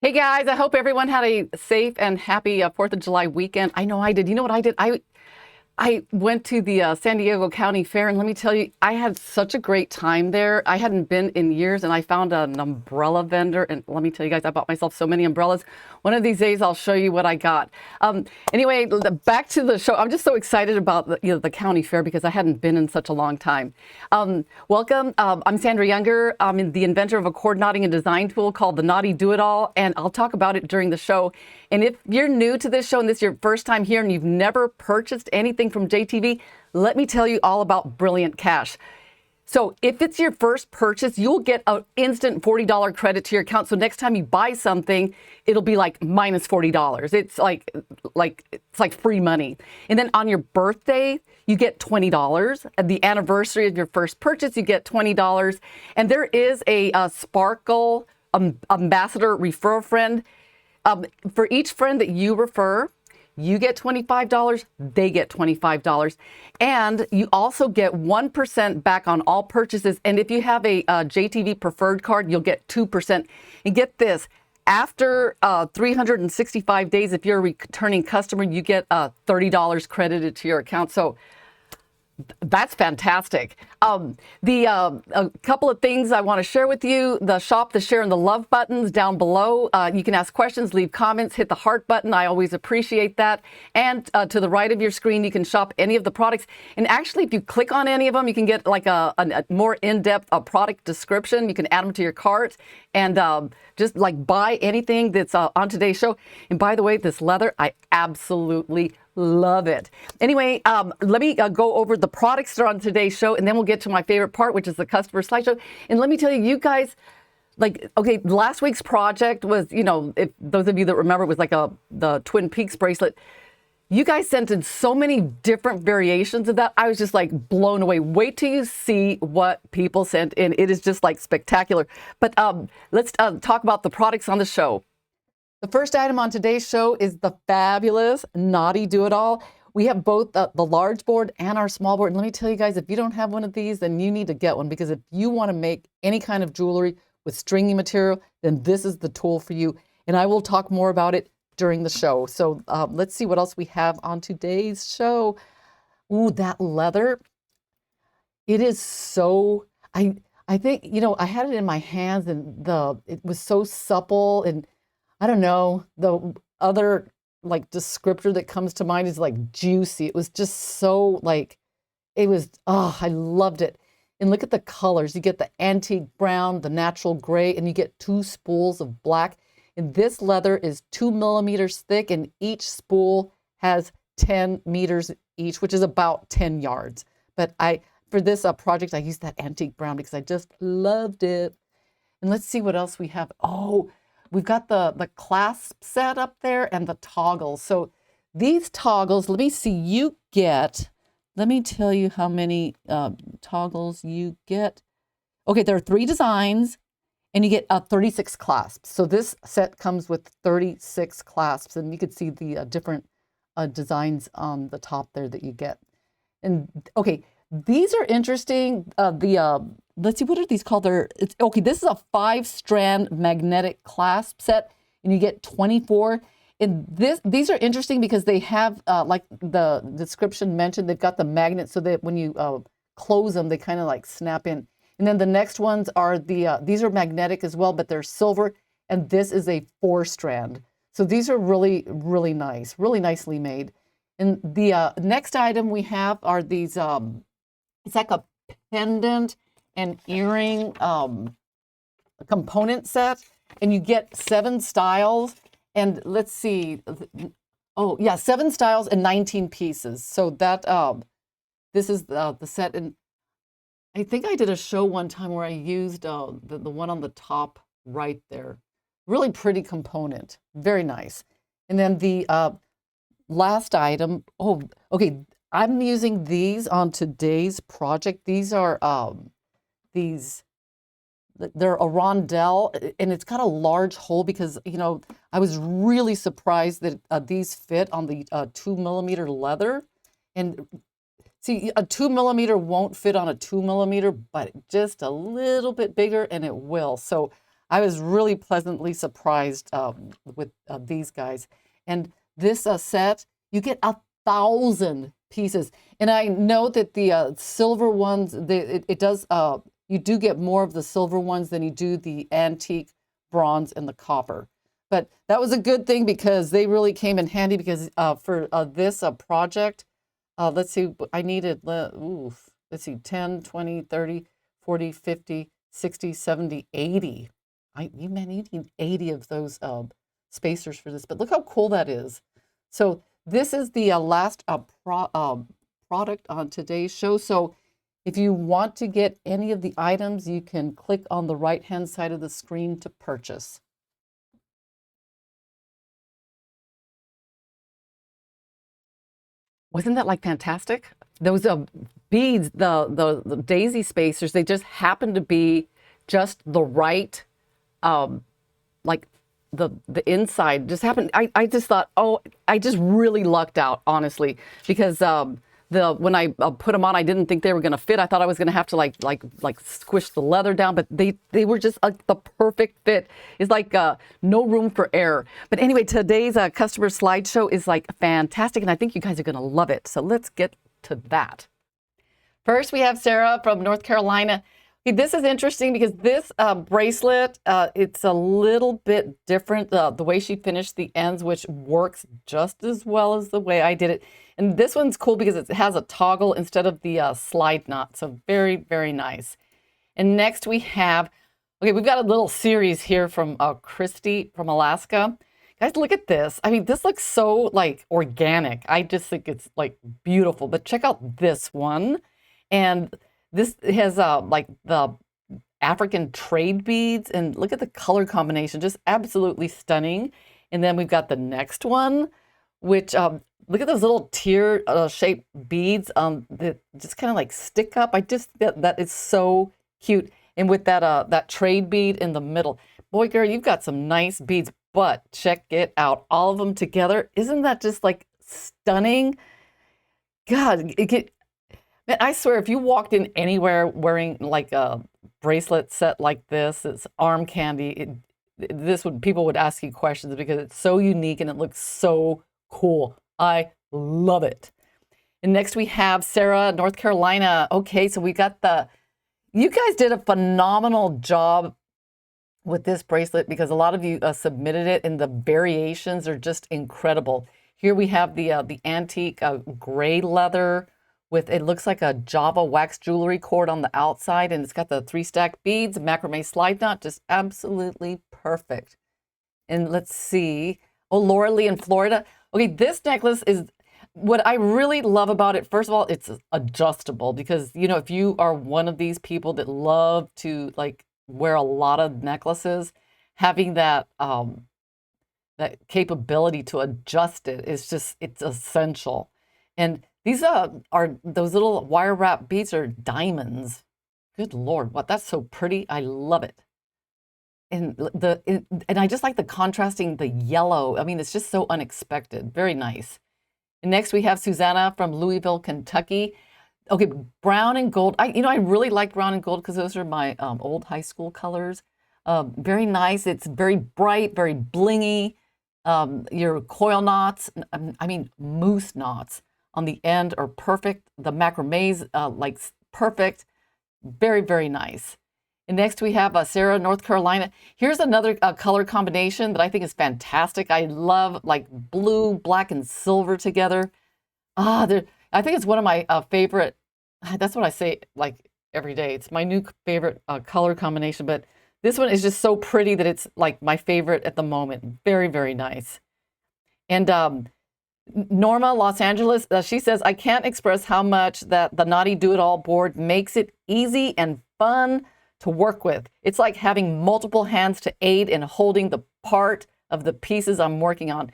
Hey guys, I hope everyone had a safe and happy 4th of July weekend. I know I did. You know what I did? I went to the San Diego County Fair, and let me tell you, I had such a great time there. I hadn't been in years, and I found an umbrella vendor, and let me tell you guys, I bought myself so many umbrellas. One of these days, I'll show you what I got. Anyway, back to the show. I'm just so excited about the county fair because I hadn't been in such a long time. Welcome. I'm Sandra Younger. I'm the inventor of a cord knotting and design tool called the Knotty-Do-It-All, and I'll talk about it during the show. And if you're new to this show and this is your first time here and you've never purchased anything from JTV, let me tell you all about Brilliant Cash. So if it's your first purchase, you'll get an instant $40 credit to your account. So next time you buy something, it'll be like minus $40. It's like free money. And then on your birthday, you get $20. At the anniversary of your first purchase, you get $20. And there is a Sparkle Ambassador referral friend. For each friend that you refer, you get $25, they get $25. And you also get 1% back on all purchases. And if you have a JTV preferred card, you'll get 2%. And get this, after 365 days, if you're a returning customer, you get $30 credited to your account. So that's fantastic. A couple of things I want to share with you. The shop, the share, and the love buttons down below. You can ask questions, leave comments, hit the heart button. I always appreciate that. And to the right of your screen, you can shop any of the products. And actually, if you click on any of them, you can get like a more in-depth product description. You can add them to your cart and just like buy anything that's on today's show. And by the way, this leather, I absolutely love it. Anyway, let me go over the products that are on today's show, and then we'll get to my favorite part, which is the customer slideshow. And let me tell you, you guys, like, okay, last week's project was, if those of you that remember, it was like the Twin Peaks bracelet. You guys sent in so many different variations of that. I was just like blown away. Wait till you see what people sent in. It is just like spectacular. But let's talk about the products on the show. The first item on today's show is the fabulous Knotty-Do-It-All. We have both the large board and our small board. And let me tell you guys, if you don't have one of these, then you need to get one, because if you want to make any kind of jewelry with stringy material, then this is the tool for you. And I will talk more about it during the show. So let's see what else we have on today's show. Ooh, that leather. It is so, I think, I had it in my hands and it was so supple, and I don't know, the other like descriptor that comes to mind is like juicy. It was just so I loved it. And look at the colors. You get the antique brown, the natural gray, and you get 2 spools of black. And this leather is 2 millimeters thick, and each spool has 10 meters each, which is about 10 yards. But for this project, I used that antique brown because I just loved it. And let's see what else we have. Oh, we've got the clasp set up there and the toggles. So these toggles, let me see, let me tell you how many toggles you get. Okay, there are 3 designs, and you get 36 clasps. So this set comes with 36 clasps, and you can see the different designs on the top there that you get. And okay, these are interesting. Let's see, what are these called? This is a 5-strand magnetic clasp set, and you get 24. And these are interesting because they have, like the description mentioned, they've got the magnet so that when you close them, they kind of like snap in. And then the next ones are these are magnetic as well, but they're silver, and this is a 4-strand. So these are really, really nice, really nicely made. And the next item we have are these, it's like a pendant and earring component set, and you get 7 styles. And let's see, 7 styles and 19 pieces. So that this is the set. And I think I did a show one time where I used the one on the top right there. Really pretty component, very nice. And then the last item, I'm using these on today's project. These are they're a rondelle, and it's got a large hole because, I was really surprised that these fit on the 2 millimeter leather. And see, a 2 millimeter won't fit on a 2 millimeter, but just a little bit bigger and it will. So I was really pleasantly surprised with these guys. And this set, you get 1,000 pieces. And I know that the silver ones, it does, you do get more of the silver ones than you do the antique bronze and the copper. But that was a good thing because they really came in handy because for this project, let's see, I needed, let's see, 10, 20, 30, 40, 50, 60, 70, 80. You need 80 of those spacers for this, but look how cool that is. So this is the last product on today's show. So if you want to get any of the items, you can click on the right-hand side of the screen to purchase. Wasn't that like fantastic? Those beads, the daisy spacers, they just happen to be just the right, like the inside just happened. I just thought, oh, I just really lucked out, honestly, because when I put them on, I didn't think they were going to fit. I thought I was going to have to like squish the leather down, but they were just the perfect fit. It's like no room for error. But anyway, today's customer slideshow is like fantastic, and I think you guys are going to love it. So let's get to that. First, we have Sarah from North Carolina. Okay, this is interesting because this bracelet, it's a little bit different, the way she finished the ends, which works just as well as the way I did it. And this one's cool because it has a toggle instead of the slide knot. So very, very nice. And next we have, okay, we've got a little series here from Christy from Alaska. Guys, look at this. I mean, this looks so like organic. I just think it's like beautiful. But check out this one. And this has like the African trade beads. And look at the color combination, just absolutely stunning. And then we've got the next one, which look at those little tear shaped beads that just kind of like stick up. I just, that is so cute. And with that, that trade bead in the middle. Boy, girl, you've got some nice beads, but check it out. All of them together. Isn't that just like stunning? God, man, I swear, if you walked in anywhere wearing like a bracelet set like this, it's arm candy. People would ask you questions because it's so unique and it looks so cool. I love it. And next we have Sarah, North Carolina. Okay, so we got you guys did a phenomenal job with this bracelet because a lot of you submitted it and the variations are just incredible. Here we have the antique gray leather with, it looks like a Java wax jewelry cord on the outside, and it's got the 3-stack beads, macrame slide knot, just absolutely perfect. And let's see, oh, Laura Lee in Florida. Okay, this necklace is, what I really love about it, first of all, it's adjustable because, you know, if you are one of these people that love to like wear a lot of necklaces, having that that capability to adjust it is just, it's essential. And these are those little wire wrap beads are diamonds. Good Lord, what, that's so pretty. I love it. And and I just like the contrasting, the yellow. I mean, it's just so unexpected. Very nice. And next we have Susanna from Louisville, Kentucky. Okay, brown and gold. I really like brown and gold because those are my old high school colors. Very nice. It's very bright, very blingy. Your coil knots, I mean moose knots on the end are perfect. The macrame's like perfect. Very, very nice. And next we have Sarah, North Carolina. Here's another color combination that I think is fantastic. I love like blue, black, and silver together. I think it's one of my favorite. That's what I say like every day. It's my new favorite color combination. But this one is just so pretty that it's like my favorite at the moment. Very, very nice. And Norma, Los Angeles, she says, I can't express how much that the Knotty-Do-It-All board makes it easy and fun to work with. It's like having multiple hands to aid in holding the part of the pieces I'm working on.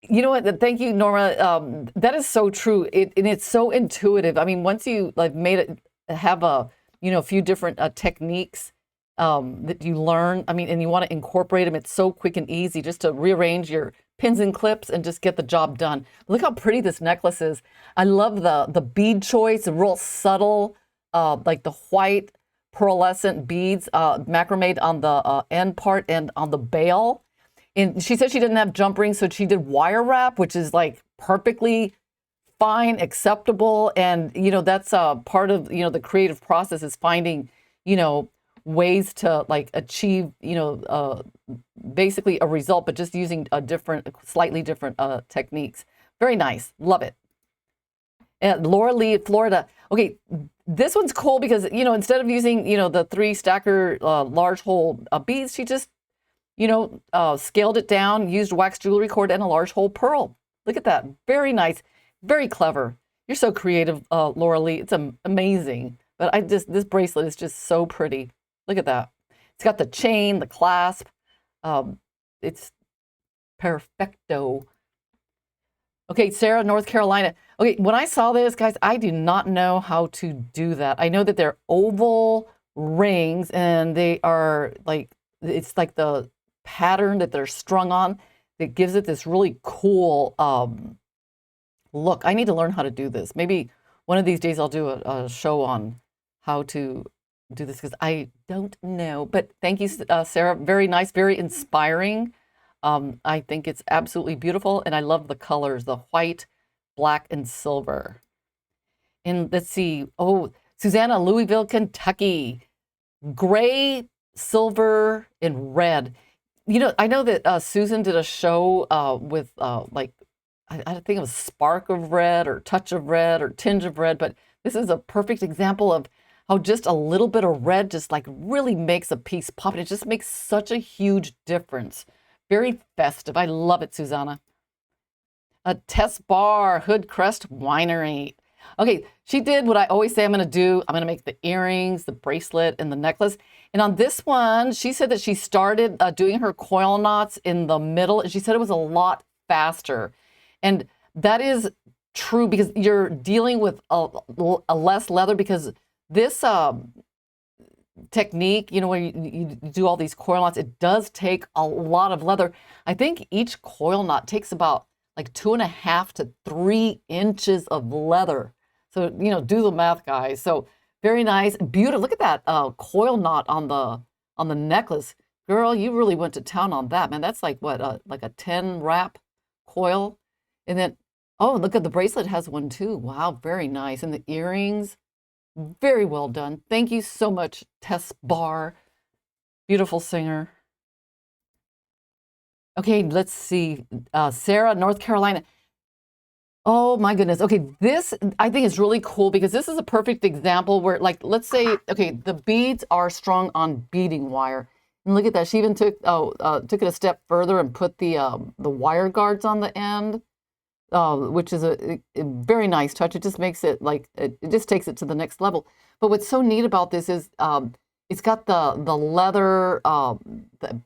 You know what? Thank you, Norma. That is so true. And it's so intuitive. I mean, once you like made it, have a few different techniques that you learn. I mean, and you want to incorporate them. It's so quick and easy just to rearrange your pins and clips and just get the job done. Look how pretty this necklace is. I love the bead choice, real subtle, like the white pearlescent beads, macrame on the end part and on the bail. And she said she didn't have jump rings, so she did wire wrap, which is like perfectly fine, acceptable. And, you know, that's part of, you know, the creative process is finding, you know, ways to like achieve, you know, basically a result, but just using a different, slightly different techniques. Very nice. Love it. And Laura Lee, Florida. Okay, this one's cool because, you know, instead of using, you know, the 3 stacker large hole beads, she just, you know, scaled it down, used wax jewelry cord and a large hole pearl. Look at that. Very nice. Very clever. You're so creative, Laura Lee. It's amazing. But this bracelet is just so pretty. Look at that. It's got the chain, the clasp. It's perfecto. Okay, Sarah, North Carolina. Okay, when I saw this, guys, I do not know how to do that. I know that they're oval rings and they are like, it's like the pattern that they're strung on that gives it this really cool look. I need to learn how to do this. Maybe one of these days I'll do a show on how to do this because I don't know. But thank you, Sarah. Very nice, very inspiring. I think it's absolutely beautiful, and I love the colors, the white, black, and silver. And let's see. Oh, Susanna, Louisville, Kentucky. Gray, silver, and red. You know, I know that Susan did a show with like, I think it was spark of red or touch of red or tinge of red, but this is a perfect example of how just a little bit of red just like really makes a piece pop. And it just makes such a huge difference. Very festive. I love it, Susanna. A Tess Bar, Hood Crest Winery. Okay, she did what I always say I'm going to do. I'm going to make the earrings, the bracelet, and the necklace. And on this one, she said that she started doing her coil knots in the middle, and she said it was a lot faster. And that is true because you're dealing with a less leather because this technique, you know, when you do all these coil knots, it does take a lot of leather. I think each coil knot takes about like 2.5 to 3 inches of leather. So, you know, do the math, guys. So very nice. Beautiful. Look at that coil knot on the necklace. Girl, you really went to town on that, man. That's like what, like a 10 wrap coil. And then, oh, look at the bracelet has one too. Wow, very nice. And the earrings, very well done. Thank you so much, Tess Bar. Beautiful singer. Okay, let's see. Sarah, North Carolina. Oh my goodness. Okay, this I think is really cool because this is a perfect example where, like, let's say, okay, the beads are strung on beading wire. And look at that. She even took it a step further and put the wire guards on the end, which is a very nice touch. It just makes it like it just takes it to the next level. But what's so neat about this is it's got the leather, the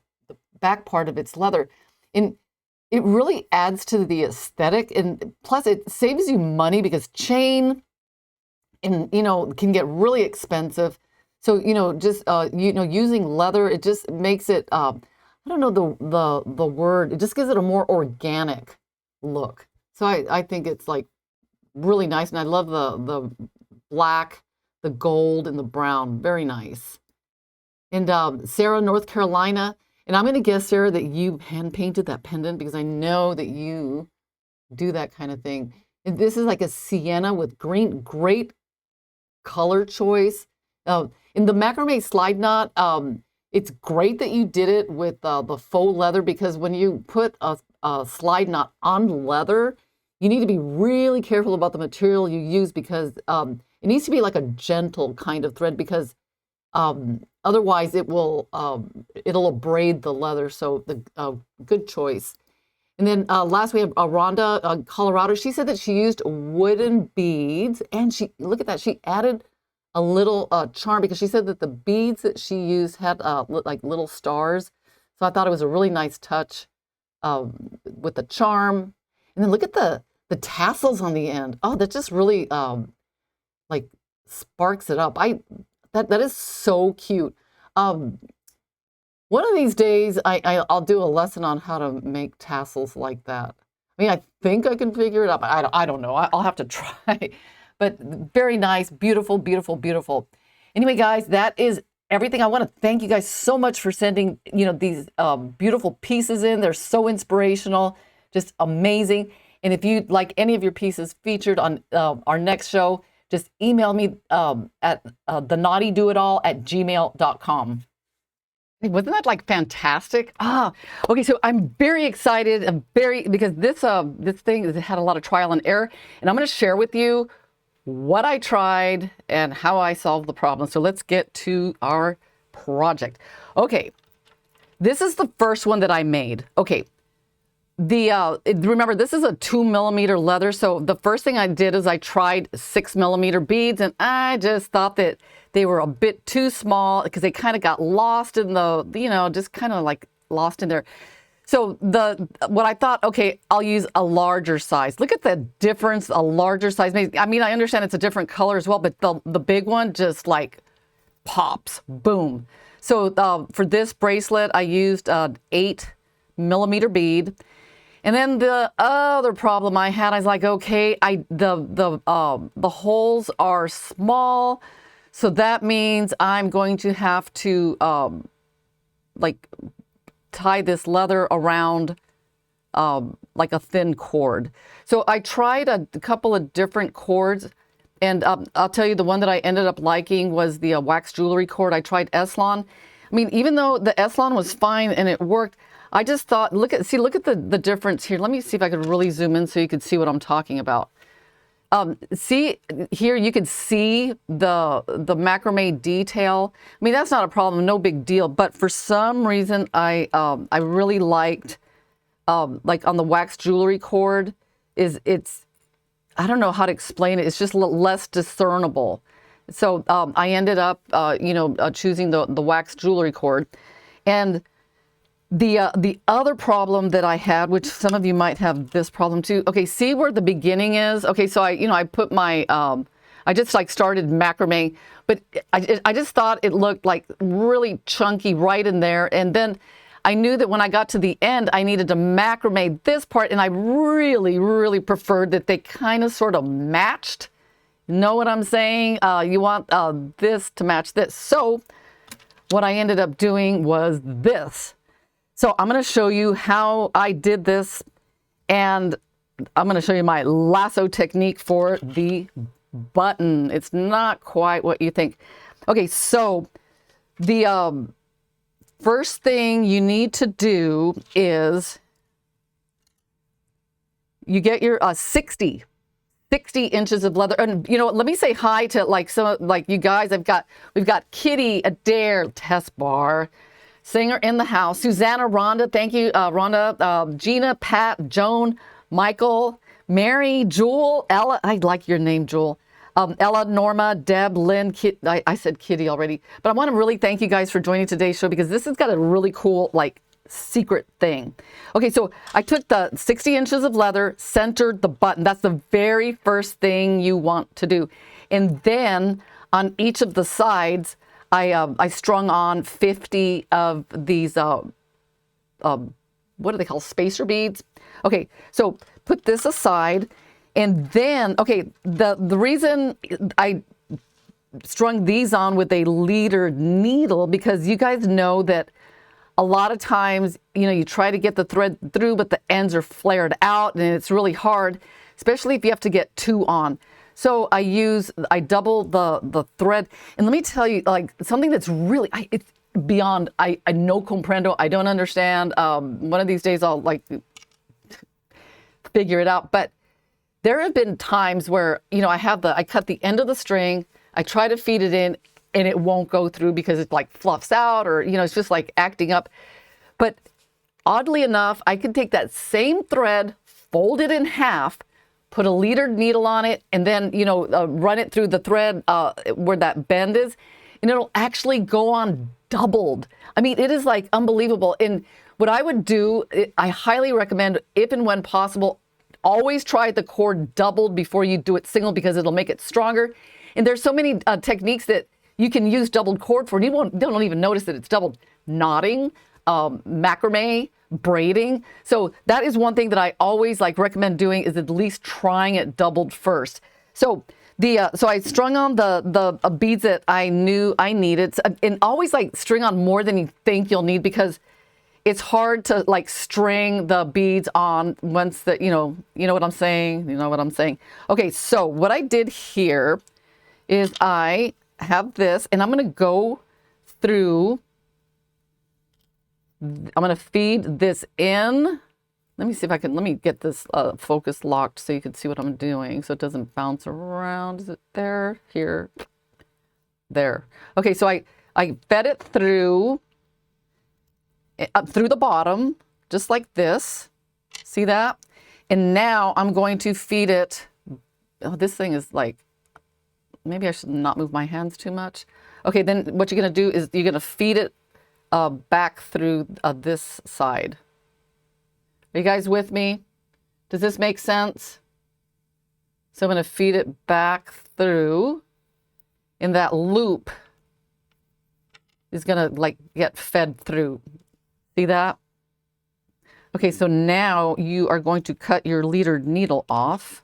back part of its leather, and it really adds to the aesthetic. And plus, it saves you money because chain and can get really expensive. So just using leather, it just makes it I don't know the word. It just gives it a more organic look. So I think it's like really nice, and I love the black, the gold, and the brown. Very nice. And Sarah, North Carolina, and I'm going to guess, Sarah, that you hand painted that pendant because I know that you do that kind of thing. And this is like a sienna with green, great color choice. In the macrame slide knot, it's great that you did it with the faux leather because when you put a slide knot on leather, you need to be really careful about the material you use because it needs to be like a gentle kind of thread because otherwise it'll abrade the leather. So the good choice. And then last we have Rhonda, Colorado. She said that she used wooden beads, and look at that. She added a little charm because she said that the beads that she used had like little stars. So I thought it was a really nice touch with the charm. And then look at the tassels on the end. Oh, that just really like sparks it up. That is so cute. One of these days, I'll do a lesson on how to make tassels like that. I mean, I think I can figure it out, but I don't know. I'll have to try. But very nice, beautiful, beautiful, beautiful. Anyway, guys, that is everything. I want to thank you guys so much for sending, these beautiful pieces in. They're so inspirational, just amazing. And if you'd like any of your pieces featured on our next show, just email me at the Knotty-Do-It-All@gmail.com. Wasn't that like fantastic? Okay, so I'm very excited, because this thing has had a lot of trial and error, and I'm going to share with you what I tried and how I solved the problem. So let's get to our project. Okay, this is the first one that I made. Okay, remember, this is a 2mm leather, so the first thing I did is I tried 6mm beads, and I just thought that they were a bit too small because they kind of got lost in the, just kind of like lost in there. So what I thought, okay, I'll use a larger size. Look at the difference a larger size makes. I mean, I understand it's a different color as well, but the big one just like pops, boom. So for this bracelet, I used 8mm bead. And then the other problem I had, I was like, okay, the holes are small, so that means I'm going to have to like tie this leather around like a thin cord. So I tried a couple of different cords, and I'll tell you, the one that I ended up liking was the wax jewelry cord. I tried Eslon. I mean, even though the Eslon was fine and it worked, I just thought, look at the difference here. Let me see if I could really zoom in so you could see what I'm talking about. See here, you can see the macrame detail. I mean, that's not a problem, no big deal. But for some reason, I really liked, like on the wax jewelry cord, it's I don't know how to explain it. It's just less discernible. So I ended up, choosing the wax jewelry cord, and the other problem that I had, which some of you might have this problem too. Okay, see where the beginning is? Okay, so I put my, I just like started macrame, but I just thought it looked like really chunky right in there. And then I knew that when I got to the end, I needed to macrame this part, and I really, really preferred that they kind of sort of matched. Know what I'm saying? You want this to match this. So what I ended up doing was this. So I'm going to show you how I did this, and I'm going to show you my lasso technique for the button. It's not quite what you think. Okay, so the first thing you need to do is you get your 60 inches of leather. And let me say hi to like you guys. We've got Kitty, Adair, Tess Bar, Singer in the house, Susanna, Rhonda, thank you, Rhonda, Gina, Pat, Joan, Michael, Mary, Jewel, Ella, I like your name, Jewel, Ella, Norma, Deb, Lynn, Kit, I said Kitty already, but I want to really thank you guys for joining today's show, because this has got a really cool, like, secret thing. Okay, so I took the 60 inches of leather, centered the button. That's the very first thing you want to do. And then on each of the sides, I strung on 50 of these, what are they called? Spacer beads. Okay, so put this aside, and then, okay, the reason I strung these on with a leader needle, because you guys know that a lot of times, you try to get the thread through, but the ends are flared out, and it's really hard, especially if you have to get two on. So I double the thread, and let me tell you, like, something that's really, it's beyond, I no comprendo, I don't understand. One of these days I'll like figure it out. But there have been times where, I cut the end of the string, I try to feed it in, and it won't go through because it like fluffs out, or, it's just like acting up. But oddly enough, I can take that same thread, fold it in half, put a leadered needle on it, and then, run it through the thread where that bend is, and it'll actually go on doubled. I mean, it is like unbelievable. And what I would do, I highly recommend, if and when possible, always try the cord doubled before you do it single, because it'll make it stronger. And there's so many techniques that you can use doubled cord for, and you don't even notice that it's doubled. Knotting, macrame, braiding. So that is one thing that I always recommend doing, is at least trying it doubled first. So So I strung on the beads that I knew I needed, and always like string on more than you think you'll need, because it's hard to like string the beads on once that, you know what I'm saying? You know what I'm saying? Okay, so what I did here is I have this, and I'm going to go through, I'm going to feed this in. Let me see if I can, let me get this focus locked so you can see what I'm doing so it doesn't bounce around. Is it there? Here. There. Okay, so I fed it through, up through the bottom, just like this. See that? And now I'm going to feed it. Oh, this thing is like, maybe I should not move my hands too much. Okay, then what you're going to do is you're going to feed it back through this side. Are you guys with me? Does this make sense? So I'm going to feed it back through, and that loop is going to like get fed through. See that? Okay, so now you are going to cut your leader needle off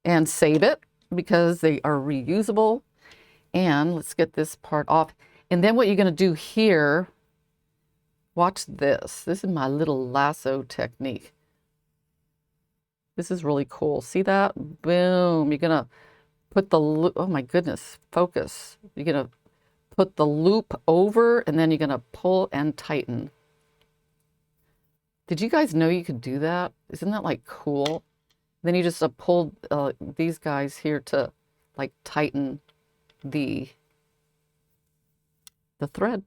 and save it because they are reusable. And let's get this part off. And then what you're going to do here, watch this. This is my little lasso technique. This is really cool. See that? Boom. You're going to put the loop. Oh my goodness. Focus. You're going to put the loop over, and then you're going to pull and tighten. Did you guys know you could do that? Isn't that like cool? Then you just pull these guys here to like tighten the thread.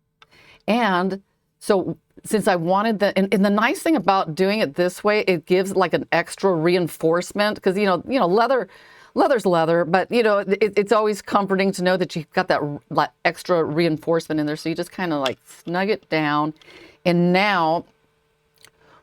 And so since I wanted the, and the nice thing about doing it this way, it gives like an extra reinforcement, because leather's leather, but it's always comforting to know that you've got that extra reinforcement in there. So you just kind of like snug it down. And now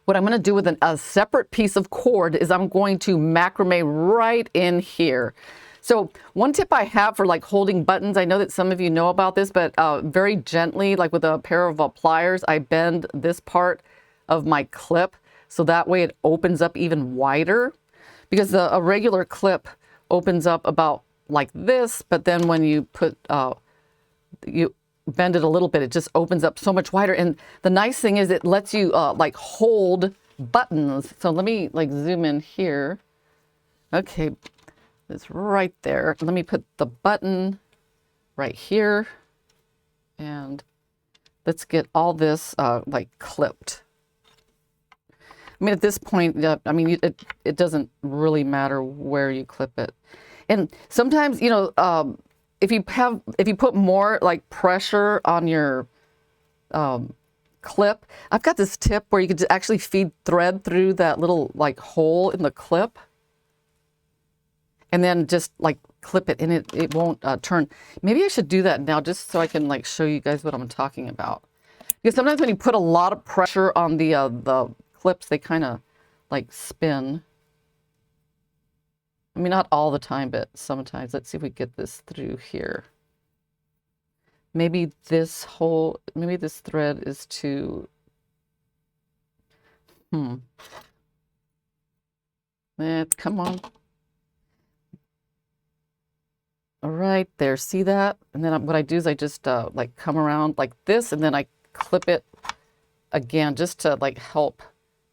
what I'm going to do with a separate piece of cord is I'm going to macrame right in here. So one tip I have for like holding buttons, I know that some of you know about this, but very gently, like with a pair of pliers, I bend this part of my clip so that way it opens up even wider, because a regular clip opens up about like this, but then when you put, you bend it a little bit, it just opens up so much wider. And the nice thing is it lets you like hold buttons. So let me like zoom in here. Okay. It's right there. Let me put the button right here, and let's get all this like clipped. I mean, at this point, I mean, it doesn't really matter where you clip it. And sometimes, if you put more like pressure on your clip, I've got this tip where you could actually feed thread through that little like hole in the clip, and then just like clip it, and it won't turn. Maybe I should do that now just so I can like show you guys what I'm talking about. Because sometimes when you put a lot of pressure on the clips, they kind of like spin. I mean, not all the time, but sometimes. Let's see if we get this through here. Maybe this thread is too, come on. All right, there, see that? And then what I do is I just like come around like this, and then I clip it again just to like help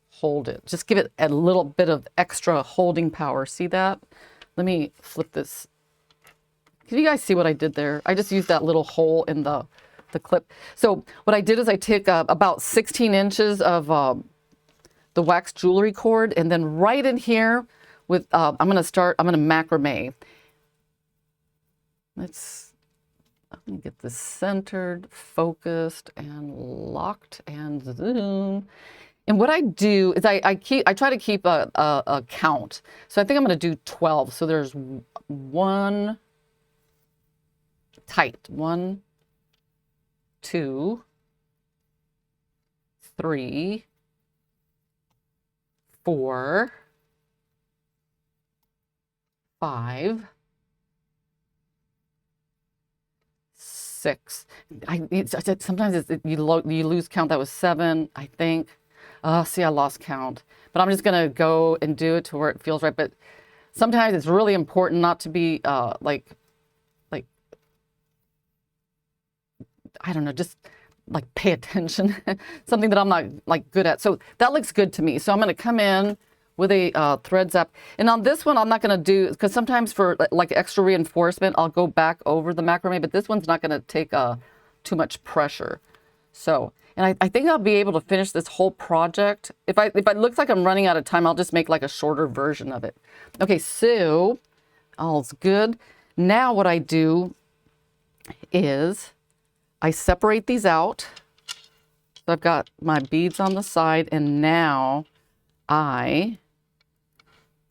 hold it. Just give it a little bit of extra holding power. See that? Let me flip this. Can you guys see what I did there? I just used that little hole in the clip. So what I did is I took about 16 inches of the wax jewelry cord, and then right in here with, I'm going to macrame. Let me get this centered, focused, and locked, and zoom. And what I do is I try to keep a count. So I think I'm going to do 12. So there's one tight, 1, 2, 3, 4, 5, 6. Sometimes you lose count. That was 7, I think. See, I lost count. But I'm just going to go and do it to where it feels right. But sometimes it's really important not to be like I don't know, just like pay attention, something that I'm not like good at. So that looks good to me. So I'm going to come in with a thread zap. And on this one, I'm not going to do, because sometimes for like extra reinforcement, I'll go back over the macrame, but this one's not going to take too much pressure. So, and I think I'll be able to finish this whole project. If it looks like I'm running out of time, I'll just make like a shorter version of it. Okay, so all's good. Now what I do is I separate these out. So I've got my beads on the side, and now I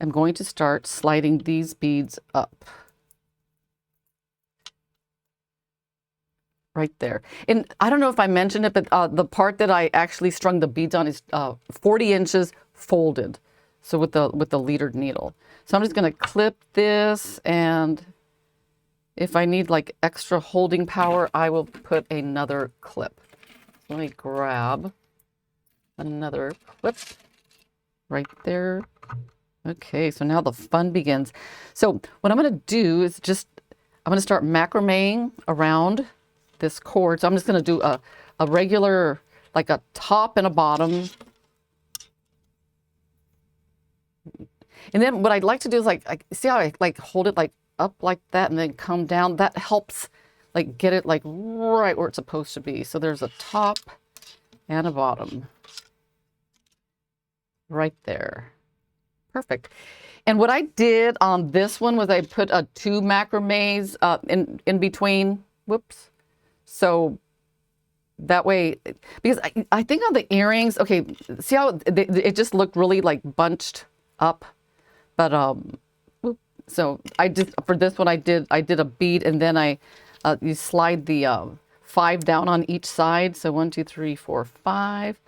am going to start sliding these beads up. Right there. And I don't know if I mentioned it, but the part that I actually strung the beads on is 40 inches folded. So with the leadered needle. So I'm just going to clip this, and if I need like extra holding power, I will put another clip. Let me grab another clip right there. Okay, so now the fun begins. So what I'm going to do is I'm going to start macrameing around this cord. So I'm just going to do a regular, like a top and a bottom. And then what I'd like to do is like see how I like hold it like up like that and then come down. That helps like get it like right where it's supposed to be. So there's a top and a bottom right there. Perfect. And what I did on this one was I put two macrames in between. Whoops. So that way, because I think on the earrings, okay, see how it just looked really like bunched up, but so I just, for this one, I did a bead, and then you slide the 5 down on each side. So 1, 2, 3, 4, 5.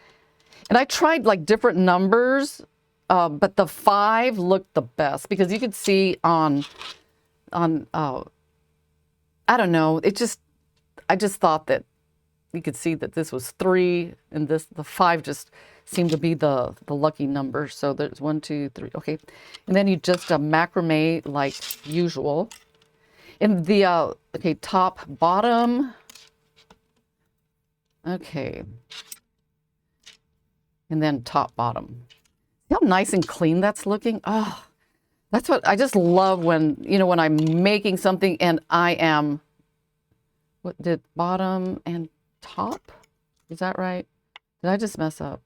And I tried like different numbers, but the 5 looked the best because you could see on I don't know, I just thought that you could see that this was 3, and the 5 just seemed to be the lucky number. So there's 1, 2, 3. Okay, and then you just macrame like usual. And the okay, top, bottom. Okay, and then top, bottom. See how nice and clean that's looking? Oh, that's what I just love when, you know, when I'm making something and I am, what did bottom and top? Is that right? Did I just mess up?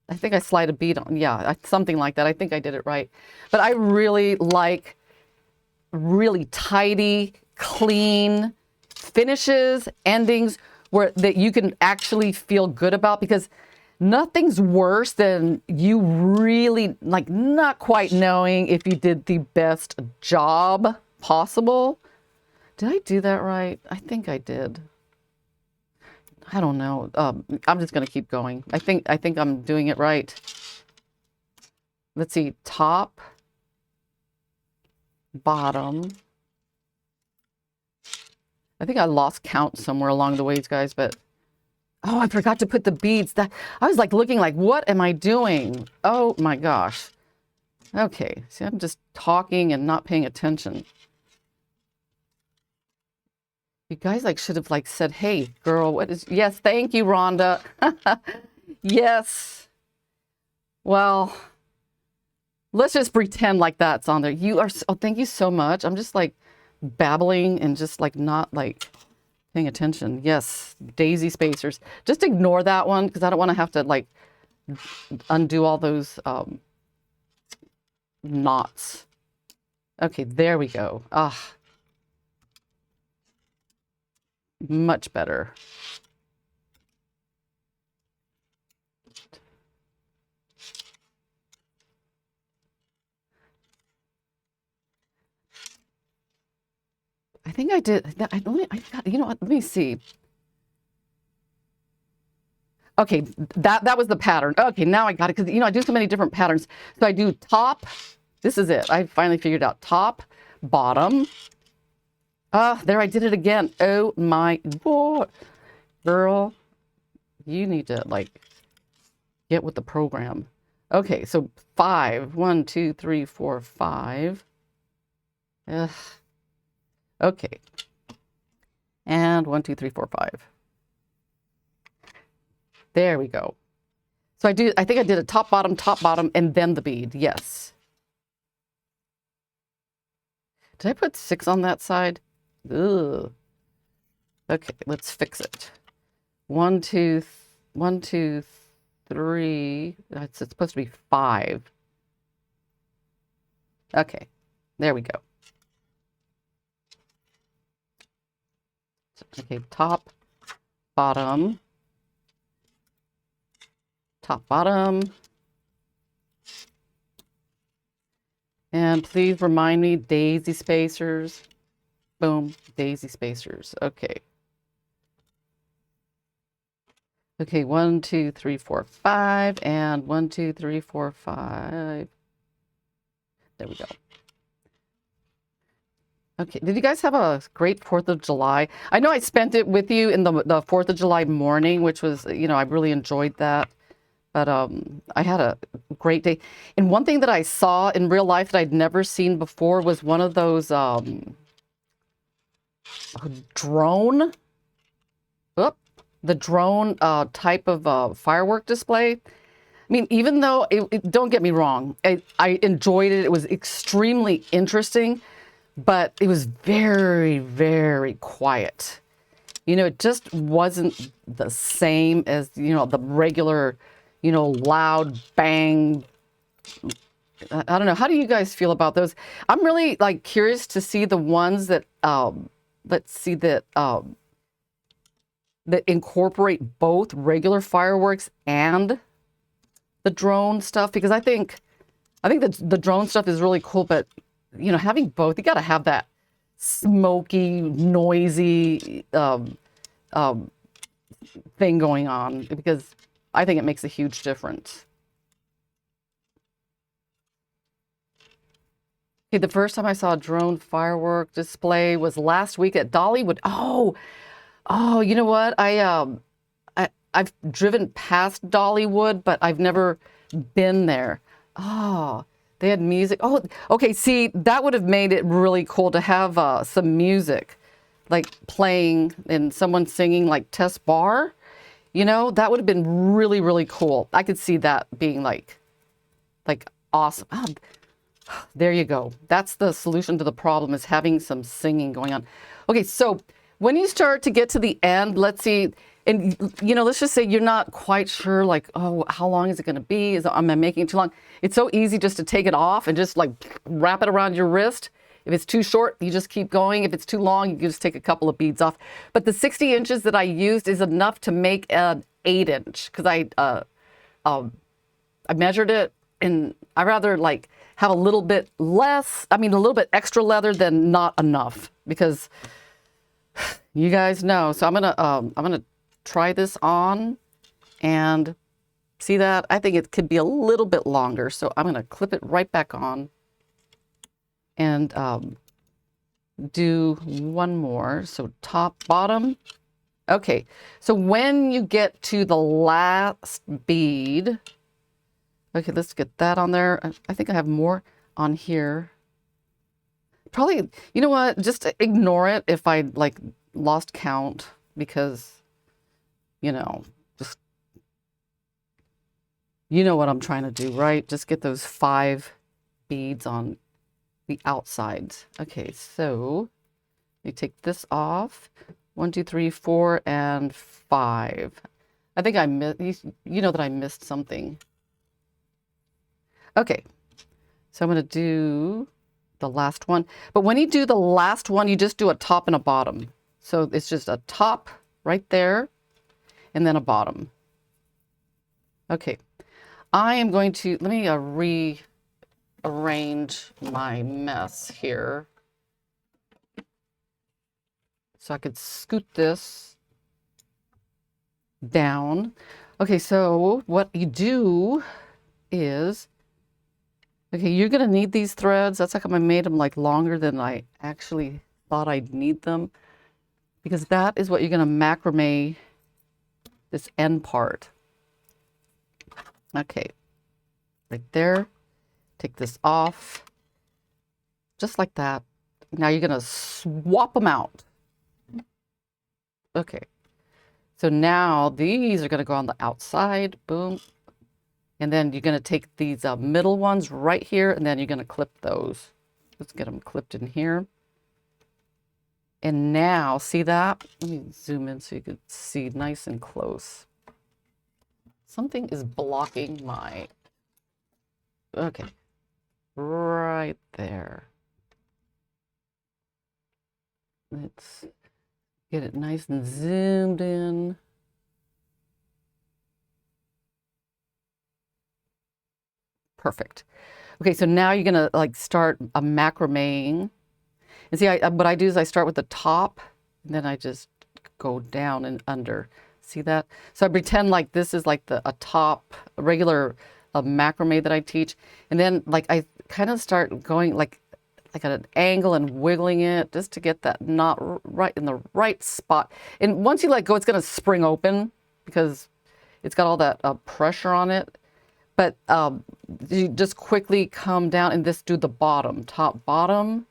I think I slide a bead on. Yeah, something like that. I think I did it right. But I really like really tidy, clean finishes, endings where that you can actually feel good about, because nothing's worse than you really like not quite knowing if you did the best job possible. Did I do that right? I think I did. I don't know. I'm just going to keep going. I think I'm doing it right. Let's see. Top, bottom. I think I lost count somewhere along the ways, guys, but oh, I forgot to put the beads. That I was like looking like, what am I doing? Oh my gosh. Okay. See, I'm just talking and not paying attention. You guys like should have like said, hey girl, what is, yes, thank you, Rhonda. Yes. Well, let's just pretend like that's on there. You are, oh, thank you so much. I'm just like babbling and just like not like paying attention. Yes, daisy spacers. Just ignore that one because I don't want to have to like undo all those knots. Okay, there we go. Ah. Much better. I think I did. I got, you know what? Let me see. Okay, that was the pattern. Okay, now I got it because, you know, I do so many different patterns. So I do top. This is it. I finally figured out top, bottom. There I did it again. Oh my God. Girl, you need to like get with the program. Okay, so 5. 1, 2, 3, 4, 5. Ugh. Okay. And 1, 2, 3, 4, 5. There we go. So I think I did a top, bottom, and then the bead. Yes. Did I put 6 on that side? Ugh. Okay, let's fix it. 1, 2, 1, 2, 3. It's supposed to be 5. Okay, there we go. Okay, top, bottom, top, bottom. And please remind me, daisy spacers. Boom, daisy spacers. Okay. Okay, 1, 2, 3, 4, 5, and 1, 2, 3, 4, 5. There we go. Okay, did you guys have a great 4th of July? I know I spent it with you in the 4th of July morning, which was, I really enjoyed that. But I had a great day. And one thing that I saw in real life that I'd never seen before was one of those drone, the drone type of firework display. I mean, even though, don't get me wrong, I enjoyed it. It was extremely interesting, but it was very, very quiet. It just wasn't the same as, the regular, loud bang. I don't know. How do you guys feel about those? I'm really curious to see the ones that, let's see, that incorporate both regular fireworks and the drone stuff, because I think the drone stuff is really cool, but having both, you got to have that smoky, noisy thing going on, because I think it makes a huge difference. Okay, the first time I saw a drone firework display was last week at Dollywood. Oh, you know what? I've driven past Dollywood, but I've never been there. Oh, they had music. Oh, okay. See, that would have made it really cool to have some music, playing and someone singing Tess Barr. That would have been really, really cool. I could see that being awesome. Oh, there you go. That's the solution to the problem, is having some singing going on. Okay, so when you start to get to the end, let's see, and let's just say you're not quite sure, oh, how long is it going to be? Am I making it too long? It's so easy just to take it off and just wrap it around your wrist. If it's too short, you just keep going. If it's too long, you can just take a couple of beads off. But the 60 inches that I used is enough to make an 8-inch, because I measured it, and I rather have a little bit less, a little bit extra leather than not enough, because you guys know. So I'm gonna try this on and see that. I think it could be a little bit longer, so I'm gonna clip it right back on and do one more. So top, bottom. Okay, so when you get to the last bead, okay, let's get that on there. I think I have more on here. Probably, you know what? Just ignore it if I lost count, because, just, what I'm trying to do, right? Just get those 5 beads on the outsides. Okay, so you take this off. 1, 2, 3, 4, and 5. I think I missed, that I missed something. Okay, so I'm going to do the last one. But when you do the last one, you just do a top and a bottom. So it's just a top right there, and then a bottom. Okay, I am going to, let me rearrange my mess here, so I could scoot this down. Okay, so what you do is, okay, you're gonna need these threads. That's how come I made them longer than I actually thought I'd need them, because that is what you're gonna macrame this end part. Okay, right there. Take this off, just like that. Now you're going to swap them out. Okay. So now these are going to go on the outside. Boom. And then you're going to take these middle ones right here, and then you're going to clip those. Let's get them clipped in here. And now, see that? Let me zoom in so you can see nice and close. Something is blocking my... Okay. Right there. Let's get it nice and zoomed in. Perfect. Okay, so now you're gonna like start a macrameing. And see, what I do is I start with the top, and then I just go down and under. See that? So I pretend like this is like a top, a regular macrame that I teach. And then like I kind of start going like at an angle and wiggling it just to get that knot right in the right spot. And once you let go, it's gonna spring open because it's got all that pressure on it. But you just quickly come down and just do the bottom, top, bottom,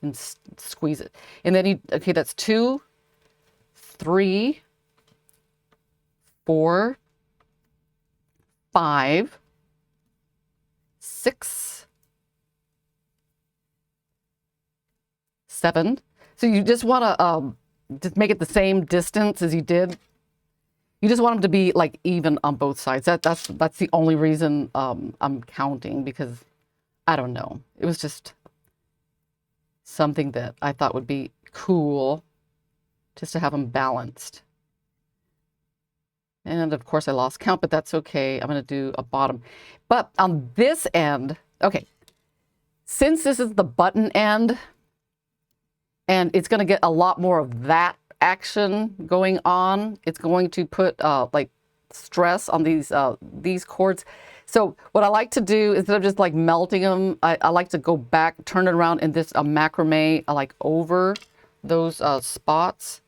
and squeeze it. And then you, okay, that's 2, 3, 4, 5, 6, 7. So you just want to just make it the same distance as you did. You just want them to be like even on both sides. That's the only reason I'm counting, because I don't know. It was just something that I thought would be cool just to have them balanced. And of course I lost count, but that's okay. I'm going to do a bottom. But on this end, okay, since this is the button end and it's going to get a lot more of that action going on, it's going to put like stress on these cords. So what I like to do, instead of just like melting them, I like to go back, turn it around, and this macrame like over those spots.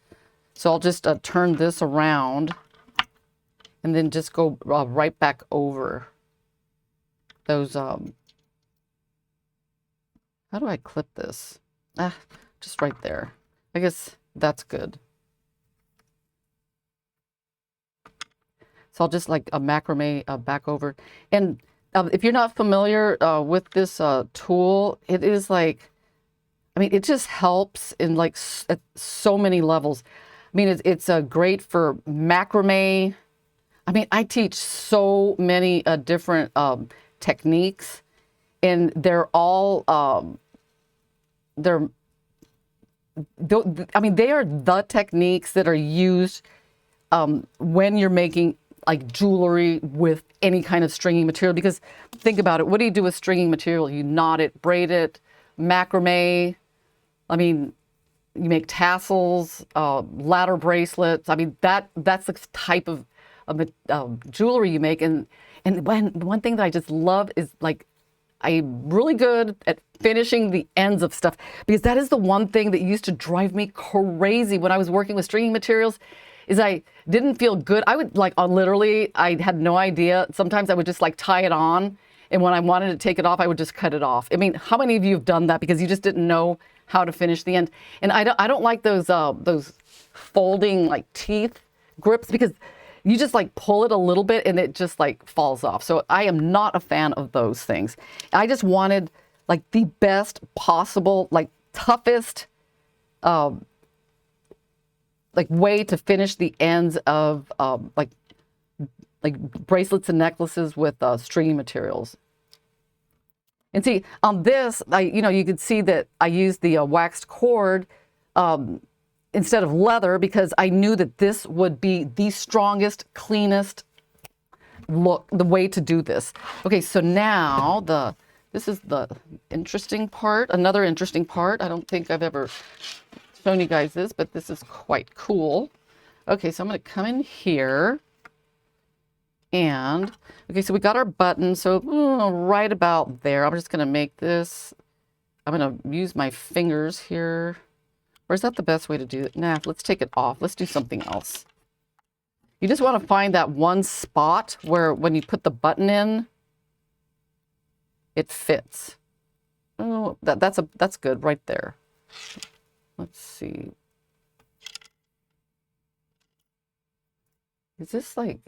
So I'll just turn this around and then just go right back over those. How do I clip this? Just right there. I guess that's good. So I'll just like a macrame back over. And if you're not familiar with this tool, it is like, I mean, it just helps in like at so many levels. I mean, it's great for macrame. I mean, I teach so many different techniques, and they're all, I mean, they are the techniques that are used when you're making like jewelry with any kind of stringing material. Because think about it, what do you do with stringing material? You knot it, braid it, macrame. I mean, you make tassels, ladder bracelets. I mean, that's the type of jewelry you make. And one thing that I just love is like, I'm really good at finishing the ends of stuff, because that is the one thing that used to drive me crazy when I was working with stringing materials, is I didn't feel good. I would like literally, I had no idea. Sometimes I would just like tie it on, and when I wanted to take it off, I would just cut it off. I mean, how many of you have done that because you just didn't know how to finish the end? And I don't like those folding like teeth grips, because you just like pull it a little bit and it just like falls off. So I am not a fan of those things. I just wanted like the best possible, like toughest, like way to finish the ends of like bracelets and necklaces with stringing materials. And see, on this, you can see that I used the waxed cord instead of leather, because I knew that this would be the strongest, cleanest look, the way to do this. Okay, so now this is the interesting part, another interesting part. I don't think I've ever shown you guys this, but this is quite cool. Okay, so I'm going to come in here, and okay, so we got our button, so right about there. I'm just going to make this, I'm going to use my fingers here. Or is that the best way to do it? Nah, let's take it off. Let's do something else. You just want to find that one spot where when you put the button in, it fits. Oh, that's good right there. Let's see. Is this like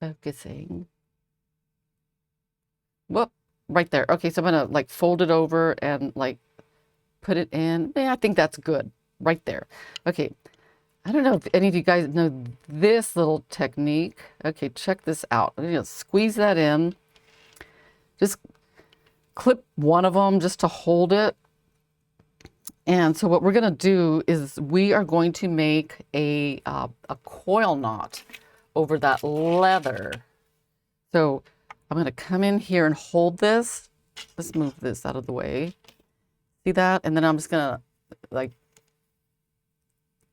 focusing? Whoop, right there. Okay, so I'm gonna like fold it over and like put it in. Yeah, I think that's good right there. Okay, I don't know if any of you guys know this little technique. Okay, check this out. I'm gonna squeeze that in. Just clip one of them just to hold it. And so what we're gonna do is we are going to make a coil knot over that leather. So I'm gonna come in here and hold this. Let's move this out of the way. See that? And then I'm just gonna like,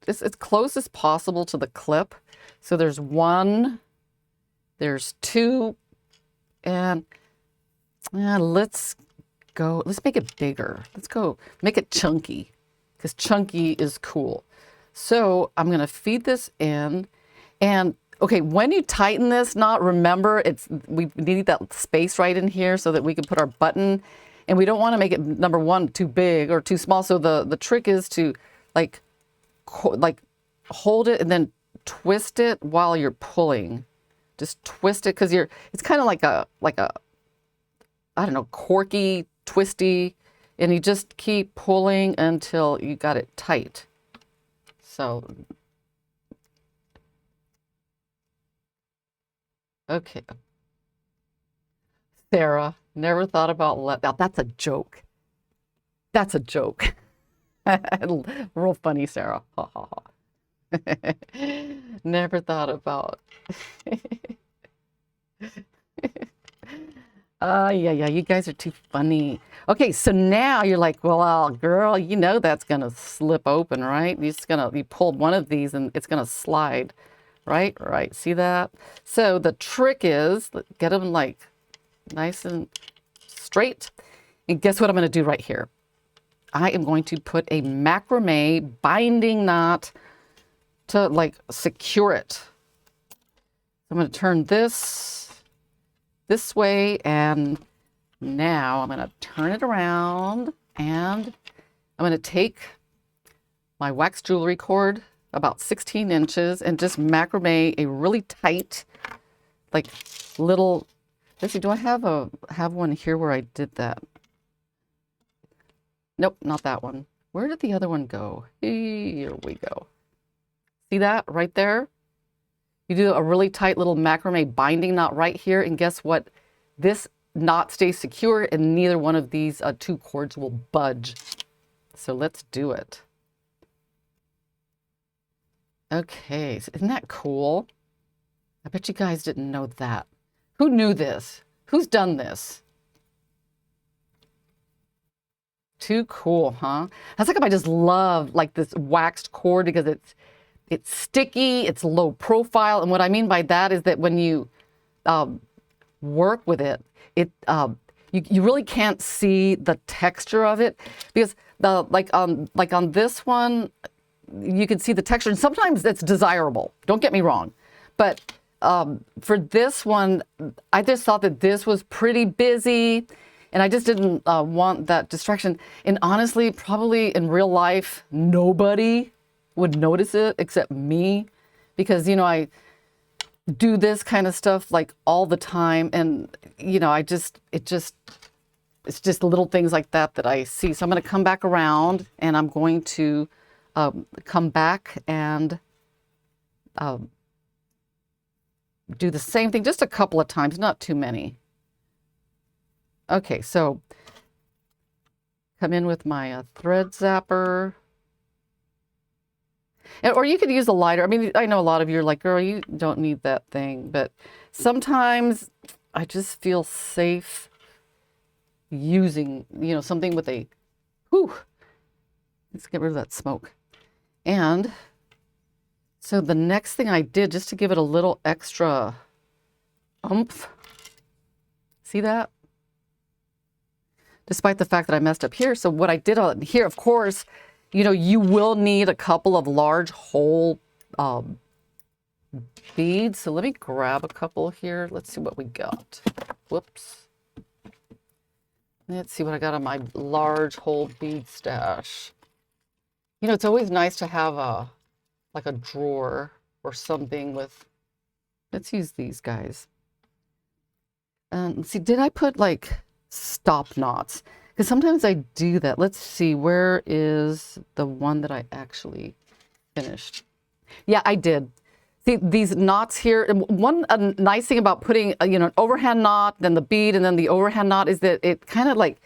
it's as close as possible to the clip. So there's one, there's two, and let's make it bigger. Let's go make it chunky, because chunky is cool. So I'm gonna feed this in, and okay, when you tighten this knot, remember we need that space right in here so that we can put our button, and we don't want to make it, number one, too big or too small. So the trick is to like hold it and then twist it while you're pulling. Just twist it, because it's kind of like a I don't know, corky, twisty, and you just keep pulling until you got it tight. So, okay. Sarah, never thought about now, that's a joke. That's a joke. Real funny, Sarah. Ha ha ha. Never thought about. Yeah, you guys are too funny. Okay, so now you're like, well, girl, you know that's gonna slip open, right? You pull one of these and it's gonna slide, right? Right, see that? So the trick is, get them like nice and straight. And guess what I'm gonna do right here? I am going to put a macrame binding knot to like secure it. I'm gonna turn this way, and now I'm going to turn it around, and I'm going to take my wax jewelry cord about 16 inches and just macrame a really tight, like little, let's see, do I have one here where I did that? Nope, not that one. Where did the other one go? Here we go. See that right there? You do a really tight little macrame binding knot right here, and guess what? This knot stays secure, and neither one of these two cords will budge. So let's do it. Okay, so isn't that cool? I bet you guys didn't know that. Who knew this? Who's done this? Too cool, huh? That's like, I just love like this waxed cord, because it's sticky, it's low profile, and what I mean by that is that when you work with it, you really can't see the texture of it, because like on this one, you can see the texture, and sometimes it's desirable. Don't get me wrong, but for this one, I just thought that this was pretty busy, and I just didn't want that distraction. And honestly, probably in real life, nobody would notice it except me, because I do this kind of stuff like all the time, and it's just little things like that I see. So I'm going to come back around, and I'm going to come back and do the same thing just a couple of times, not too many. Okay, so come in with my thread zapper. Or you could use a lighter. I mean, I know a lot of you are like, girl, you don't need that thing. But sometimes I just feel safe using, something with a, let's get rid of that smoke. And so the next thing I did, just to give it a little extra oomph, see that? Despite the fact that I messed up here. So what I did on here, of course, you will need a couple of large whole beads. So let me grab a couple here. Let's see what we got. Whoops. Let's see what I got on my large whole bead stash. You know, it's always nice to have like a drawer or something with, let's use these guys. And let's see, did I put like stop knots? Because sometimes I do that. Let's see, where is the one that I actually finished? Yeah, I did. See, these knots here, one nice thing about putting, you know, an overhand knot, then the bead, and then the overhand knot is that it kind of like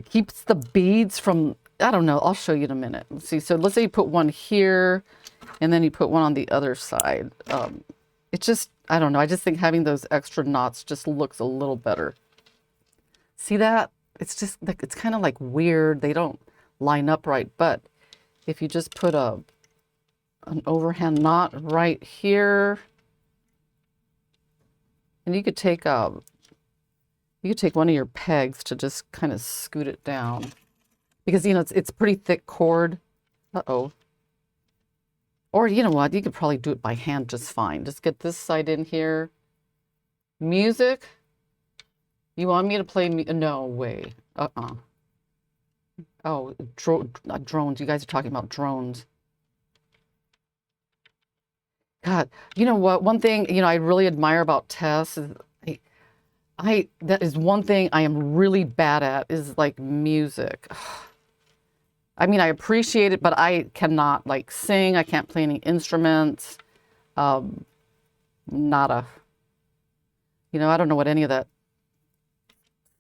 keeps the beads from, I don't know, I'll show you in a minute. Let's see, so let's say you put one here, and then you put one on the other side. It just, I don't know, I just think having those extra knots just looks a little better. See that? It's just, it's kind of like weird. They don't line up right, but if you just put an overhand knot right here, and you could take one of your pegs to just kind of scoot it down, because you know it's pretty thick cord. Uh-oh. Or you know what, you could probably do it by hand just fine. Just get this side in here. Music. You want me to play no way. Oh, drones. You guys are talking about drones. God, you know what? One thing, you know, I really admire about Tess is that is one thing I am really bad at is like music. I mean, I appreciate it, but I cannot like sing. I can't play any instruments. Nada. You know, I don't know what any of that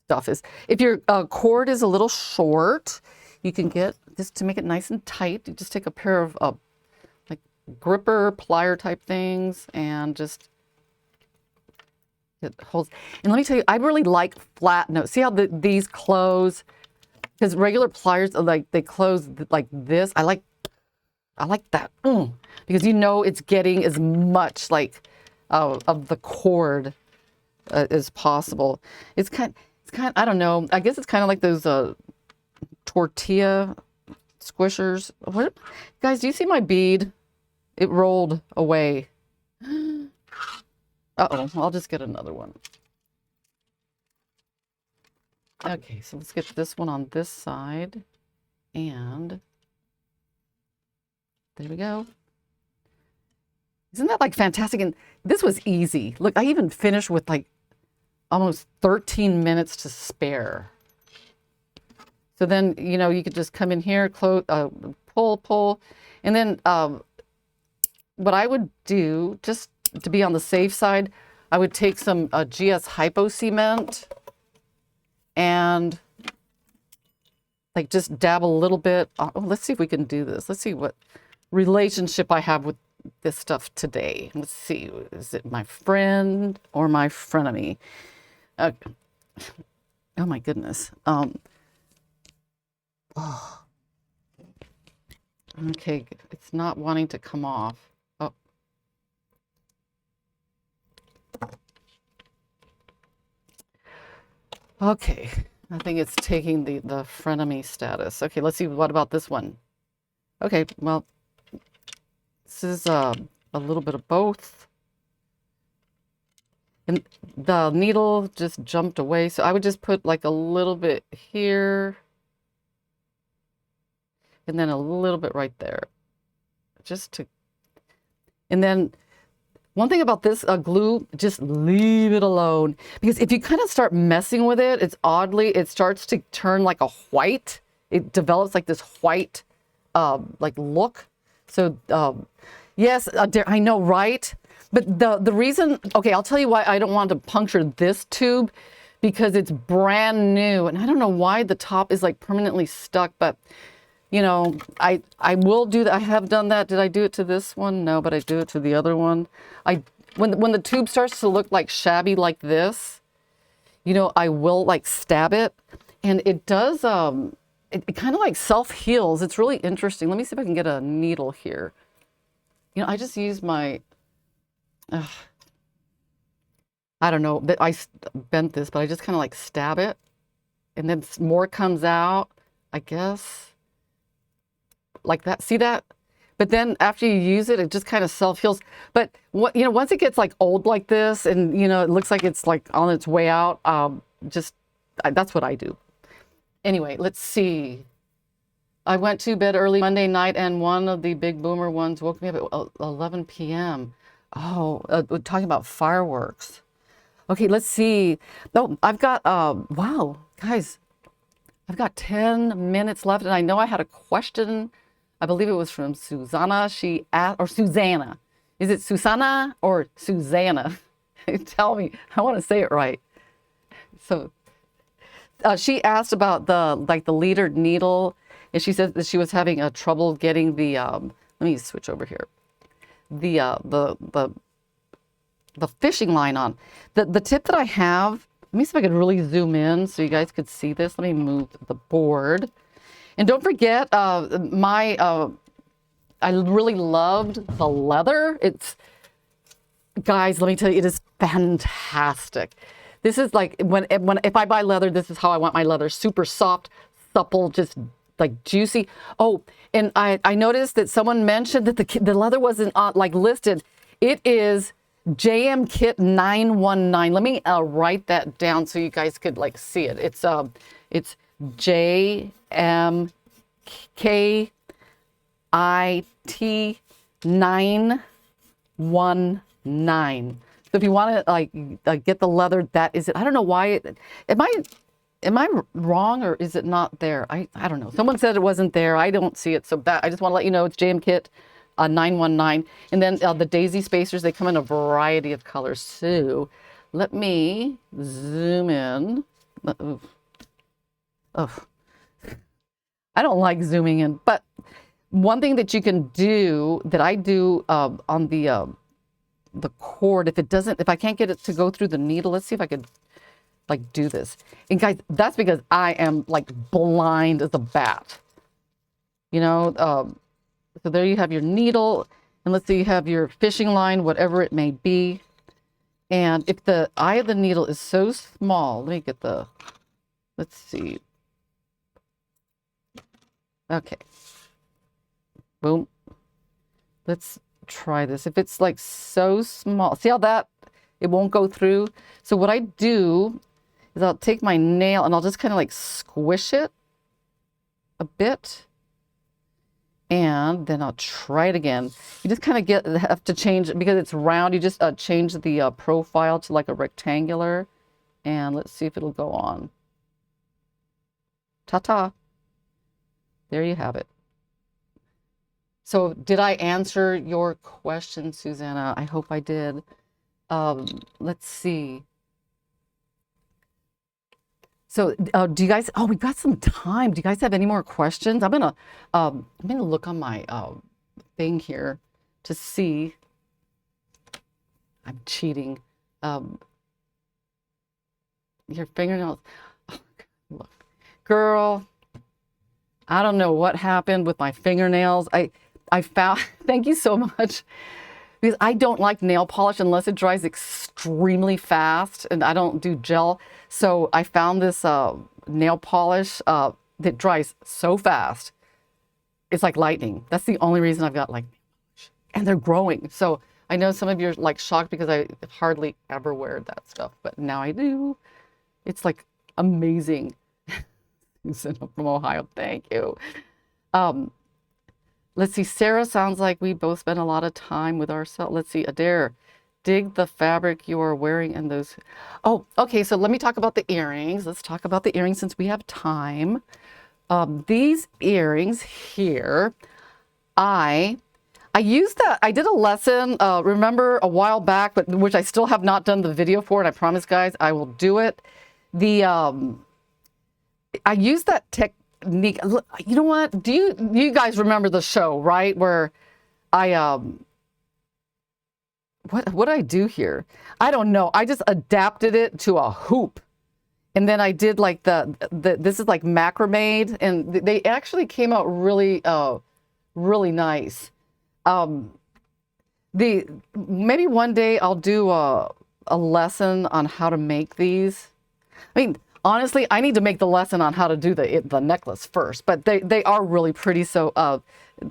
stuff is. If your cord is a little short, you can get this to make it nice and tight. You just take a pair of like gripper, plier type things and just it holds. And let me tell you, I really like flat notes. See how these close? Because regular pliers, like they close like this. I like that because you know it's getting as much like of the cord as possible. It's kind. I don't know. I guess it's kind of like those tortilla squishers. What, guys? Do you see my bead? It rolled away. Uh-oh. I'll just get another one. Okay, so let's get this one on this side. And there we go. Isn't that like fantastic? And this was easy. Look, I even finished with like almost 13 minutes to spare. So then, you know, you could just come in here, close, pull. And then what I would do, just to be on the safe side, I would take some GS Hypo Cement and like just dab a little bit. Oh, let's see if we can do this. Let's see what relationship I have with this stuff today. Let's see, is it my friend or my frenemy? Oh my goodness. Oh. Okay, it's not wanting to come off. Oh. Okay, I think it's taking the frenemy status. Okay, let's see, what about this one? Okay, well, this is a little bit of both. And the needle just jumped away, so I would just put like a little bit here. And then a little bit right there. Just to... And then one thing about this glue, just leave it alone. Because if you kind of start messing with it, it starts to turn like a white. It develops like this white like look. So yes, I know, right? But the reason, okay, I'll tell you why I don't want to puncture this tube, because it's brand new. And I don't know why the top is like permanently stuck, but you know, I will do that. I have done that. Did I do it to this one? No, but I do it to the other one. When the tube starts to look like shabby like this, you know, I will like stab it, and it does. It kind of like self heals. It's really interesting. Let me see if I can get a needle here. You know, I just use my. I don't know. I bent this, but I just kind of like stab it, and then more comes out, I guess. Like that, see that? But then after you use it, it just kind of self-heals. But what, you know, once it gets like old like this, and you know, it looks like it's like on its way out, just that's what I do. Anyway, let's see. I went to bed early Monday night, and one of the big boomer ones woke me up at 11 p.m. Oh, we're talking about fireworks. Okay, let's see. Oh, I've got, wow, guys, I've got 10 minutes left, and I know I had a question. I believe it was from Susanna. She asked, or Susanna. Is it Susanna or Susanna? Tell me. I want to say it right. So she asked about the leadered needle, and she said that she was having trouble getting the. Let me switch over here. The fishing line on. The tip that I have. Let me see if I could really zoom in so you guys could see this. Let me move the board. And don't forget, I really loved the leather. Guys, let me tell you, it is fantastic. This is like, if I buy leather, this is how I want my leather. Super soft, supple, just like juicy. Oh, and I noticed that someone mentioned that the leather wasn't listed. It is JM Kit 919. Let me write that down so you guys could see it. It's JMKIT 919. So if you want to get the leather, that is it. I don't know why am I wrong, or is it not there? I don't know. Someone said it wasn't there. I don't see it. So I just want to let you know it's JM Kit 919. And then the daisy spacers, they come in a variety of colors. So let me zoom in. Oh, I don't like zooming in, but one thing that you can do, that I do on the cord, if I can't get it to go through the needle, let's see if I could do this. And guys, that's because I am blind as a bat. So there you have your needle, and let's say you have your fishing line, whatever it may be. And if the eye of the needle is so small, let's see. Okay. Boom. Let's try this. If it's so small, see how it won't go through? So what I do is I'll take my nail and I'll just kind of squish it a bit. And then I'll try it again. You just kind of have to change it because it's round. You just change the profile to a rectangular. And let's see if it'll go on. Ta-ta. There you have it. So did I answer your question, Susanna? I hope I did. Let's see. So do you guys, we've got some time. Do you guys have any more questions? I'm gonna look on my thing here to see. I'm cheating. Your fingernails. Oh, look, girl, I don't know what happened with my fingernails. I found, thank you so much, because I don't like nail polish unless it dries extremely fast, and I don't do gel. So I found this nail polish that dries so fast. It's like lightning. That's the only reason I've got nail polish. And they're growing. So I know some of you are shocked because I hardly ever wear that stuff, but now I do. It's amazing. From Ohio, thank you. Let's see, Sarah, sounds like we both spent a lot of time with ourselves. Let's see, Adair, dig the fabric you are wearing and those. Oh, okay, so let me talk about the earrings. Let's talk about the earrings since we have time. These earrings here, I used that. I did a lesson, remember, a while back, but which I still have not done the video for, and I promise, guys, I will do it. I used that technique. You know what? Do you guys remember the show, right? Where I what did I do here? I don't know. I just adapted it to a hoop. And then I did this is macrame, and they actually came out really really nice. Maybe one day I'll do a lesson on how to make these. I mean, honestly, I need to make the lesson on how to do the necklace first, but they are really pretty. So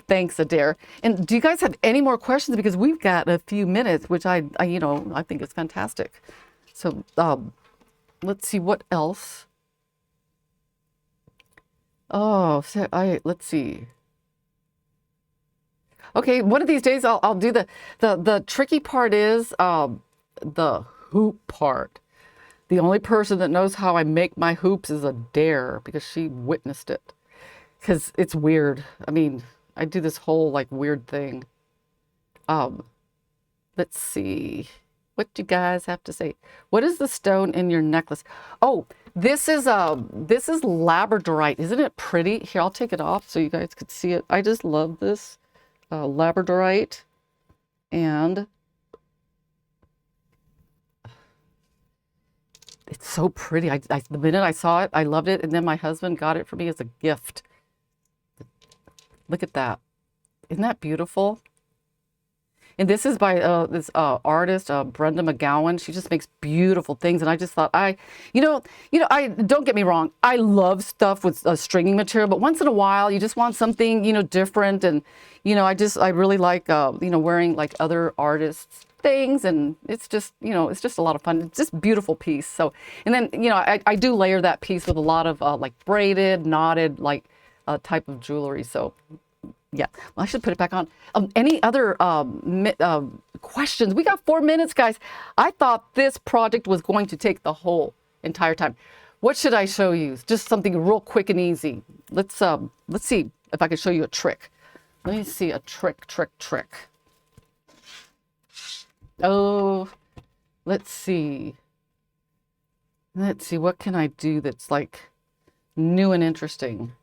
thanks, Adair. And do you guys have any more questions? Because we've got a few minutes, which I think is fantastic. So let's see what else. Oh, so let's see. Okay, one of these days I'll do the tricky part is the hoop part. The only person that knows how I make my hoops is a dare because she witnessed it. Because it's weird. I mean, I do this whole like weird thing. Um, let's see. What do you guys have to say? What is the stone in your necklace? Oh, this is labradorite. Isn't it pretty? Here, I'll take it off so you guys could see it. I just love this labradorite, and it's so pretty. The minute I saw it, I loved it, and then my husband got it for me as a gift. Look at that. Isn't that beautiful? And this is by this artist, Brenda McGowan. She just makes beautiful things. And I just thought, I don't get me wrong. I love stuff with stringing material, but once in a while, you just want something, different. And, I really like, wearing like other artists' things. And it's just, it's just a lot of fun. It's just a beautiful piece. So, and then, I do layer that piece with a lot of like braided, knotted, like type of jewelry. So, yeah, well, I should put it back on. Any other questions? We got 4 minutes, guys. I thought this project was going to take the whole entire time. What should I show you? Just something real quick and easy. Let's see if I can show you a trick. Let me see a trick. Oh, let's see. What can I do that's like new and interesting?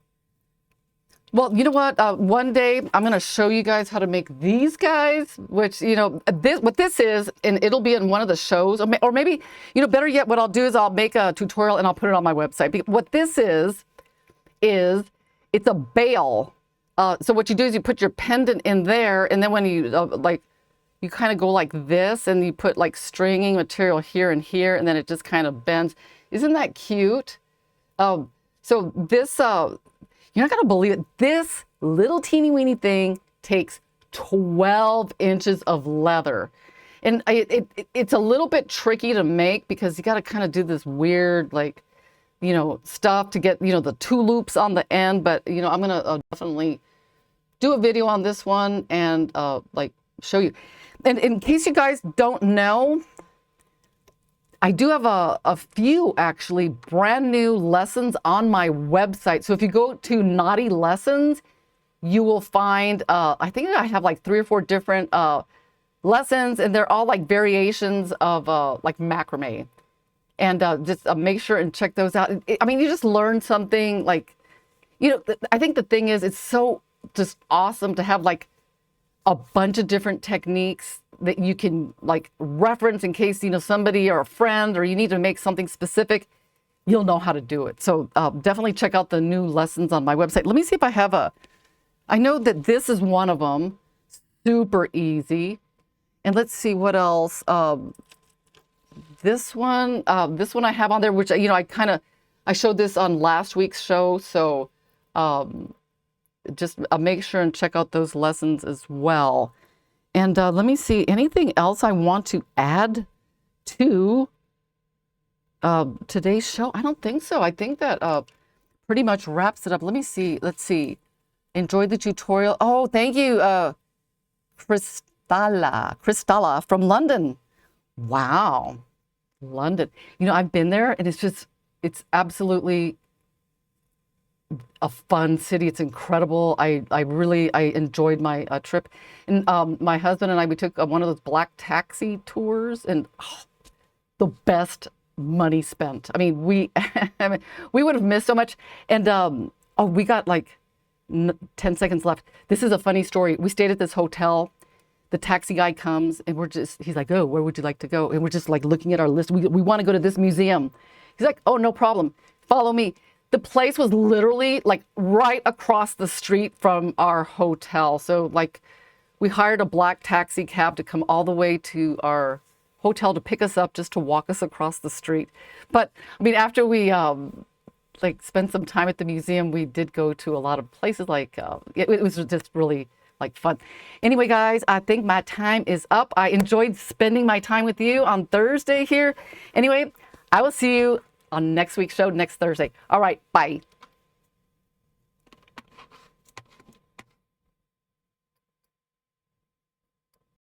Well, you know what? One day I'm going to show you guys how to make these guys, which, what this is, and it'll be in one of the shows, or maybe, better yet, what I'll do is I'll make a tutorial and I'll put it on my website. What this is it's a bail. So what you do is you put your pendant in there, and then when you, you kind of go like this, and you put like stringing material here and here, and then it just kind of bends. Isn't that cute? So this, you're not going to believe it. This little teeny weeny thing takes 12 inches of leather. And it's a little bit tricky to make because you got to kind of do this weird, like, stuff to get, the 2 loops on the end. But, I'm going to definitely do a video on this one and, show you. And in case you guys don't know, I do have a few actually brand new lessons on my website. So if you go to Knotty Lessons, you will find, I think I have like 3 or 4 different lessons, and they're all like variations of like macrame. And just make sure and check those out. I mean, you just learn something like, I think the thing is, it's so just awesome to have like a bunch of different techniques that you can like reference in case, somebody or a friend, or you need to make something specific, you'll know how to do it. So definitely check out the new lessons on my website. Let me see if I have I know that this is one of them, super easy. And let's see what else. This one I have on there, which, I showed this on last week's show. So just make sure and check out those lessons as well. And let me see, anything else I want to add to today's show? I don't think so. I think that pretty much wraps it up. Let me see. Let's see. Enjoyed the tutorial. Oh, thank you, Cristalla from London. Wow. London. I've been there, and it's absolutely a fun city. It's incredible. I enjoyed my trip. And my husband and I, we took one of those black taxi tours, and the best money spent. I mean, we would have missed so much. And we got like 10 seconds left. This is a funny story. We stayed at this hotel. The taxi guy comes, and he's like, oh, where would you like to go? And we're just like looking at our list. We want to go to this museum. He's like, oh, no problem. Follow me. The place was literally like right across the street from our hotel. So like we hired a black taxi cab to come all the way to our hotel to pick us up, just to walk us across the street. But I mean, after we spent some time at the museum, we did go to a lot of places. Like it was just really like fun. Anyway, guys, I think my time is up. I enjoyed spending my time with you on Thursday here. Anyway, I will see you on next week's show next Thursday. All right, bye.